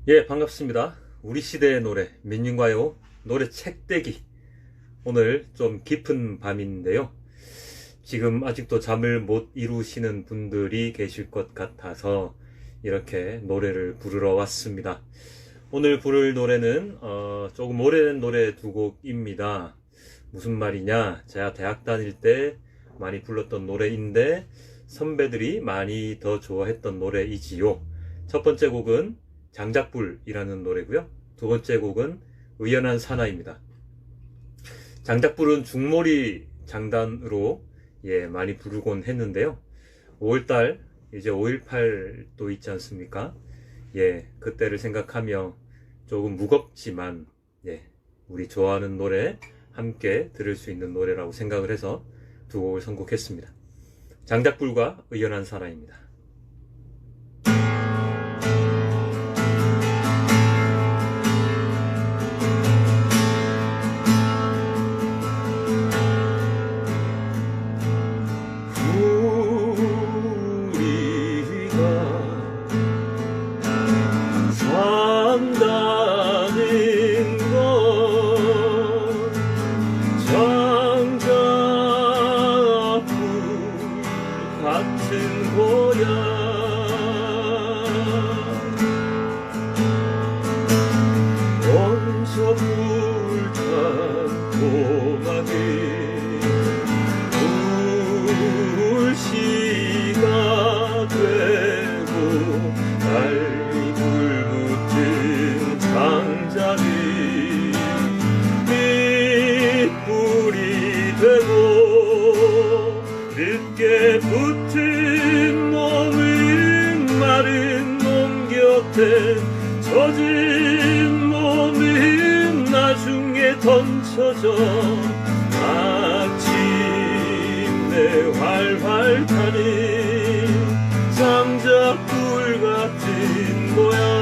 예, 반갑습니다. 우리 시대의 노래, 민중가요, 노래 책대기. 오늘 좀 깊은 밤인데요. 지금 아직도 잠을 못 이루시는 분들이 계실 것 같아서 이렇게 노래를 부르러 왔습니다. 오늘 부를 노래는 조금 오래된 노래 두 곡입니다. 무슨 말이냐? 제가 대학 다닐 때 많이 불렀던 노래인데 선배들이 많이 더 좋아했던 노래이지요. 첫 번째 곡은 장작불이라는 노래고요. 두 번째 곡은 의연한 사나이입니다. 장작불은 중몰이 장단으로 많이 부르곤 했는데요. 5월달 이제 5.18도 있지 않습니까? 그때를 생각하며 조금 무겁지만 우리 좋아하는 노래 함께 들을 수 있는 노래라고 생각을 해서 두 곡을 선곡했습니다. 장작불과 의연한 사나이입니다. 같은 고향 먼저 불탄 동학이 불시가 되고 달리 불붙은 장작이 밑불이 되고 늦게 붙은 몸은 마른 몸 곁에 젖은 몸은 나중에 던져져 마침내 활활 타는 장작불 같은 모양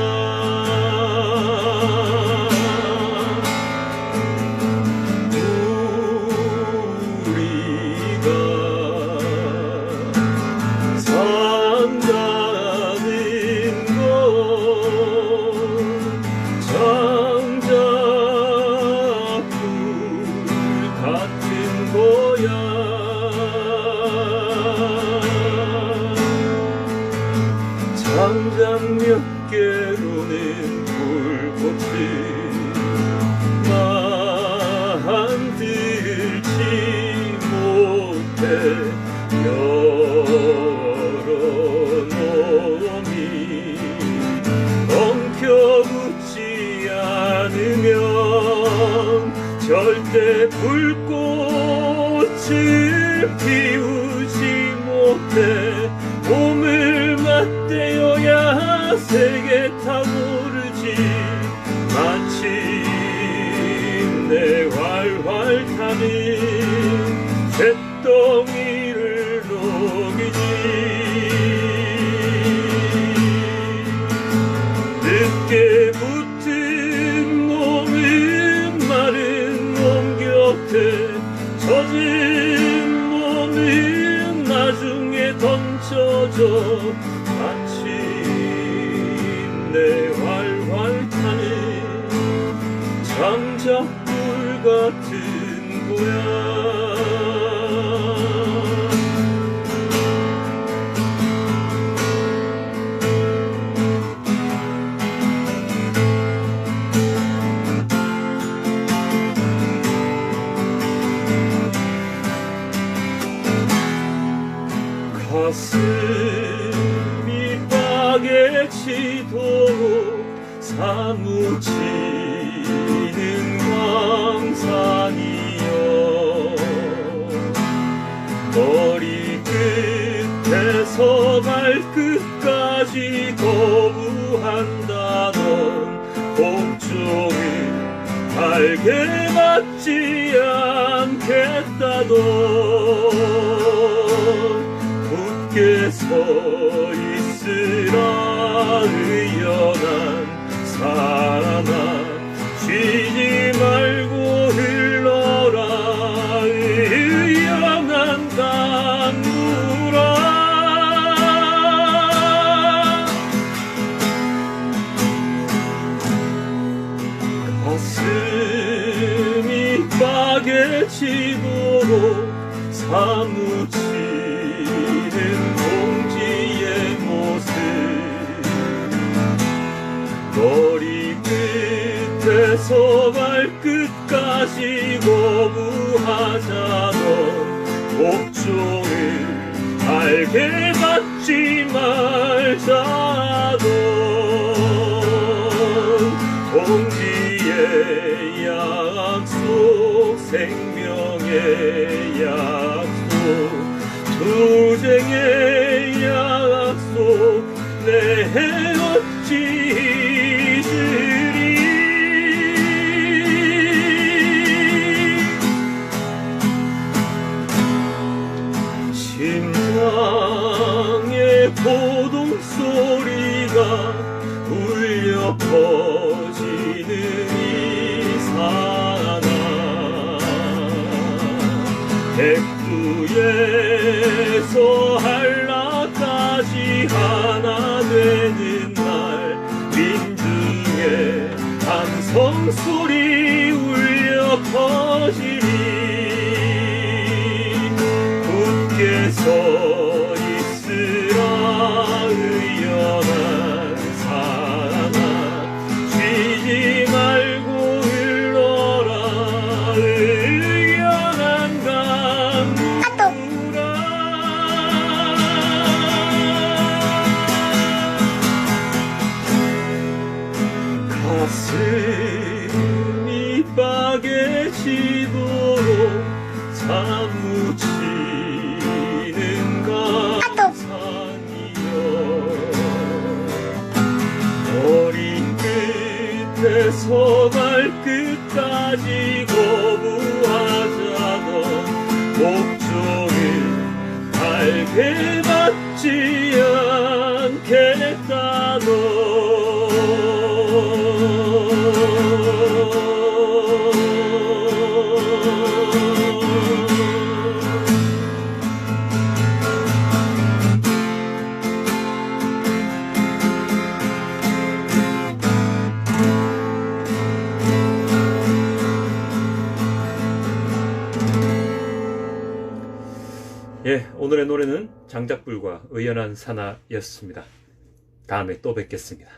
장작 몇 개로는 불꽃을 만들지 못해 여러 놈이 엉켜붙지 않으면 절대 불꽃을 피우지 못해 몸을 맞대어야 세게 타오르지 마침내 활활 타는 쇳덩이를 녹이지 늦게 붙은 몸은 마른 몸 곁에 젖은 몸은 나중에 던져져 마침내 활활 타는 장작불 같은 고향 가슴이 빠개치도록 사무치는 광산이여 머리끝에서 발끝까지 거부한다던 복종을 달게 맞지 않겠다던 굳게 서 있으라 의연한 사람아 쉬지 말고 흘러라 의연한 강물아 계시도록 사무치는 공지의 모습 머리 끝에서 발끝까지 거부하자던 복종을 알게 받지 말자던 공지의 약속 생명의 약속 투쟁의 약속 내 어찌 잊으리 심장의 고동 소리가 울려 퍼지는 이 사나 백두에서 한라까지 하나 되는 날 민중의 함성 소리 울려 퍼지리 굳게 서 있으라 의연한 사랑아 쉬지 말고 흘러라 의연한 강물아 가슴이 빠개지도록 사무치는 감상이여 머리 끝에서 발끝까지 거부하자던 목적을 알게 받지 예, 오늘의 노래는 장작불과 의연한 사나였습니다. 다음에 또 뵙겠습니다.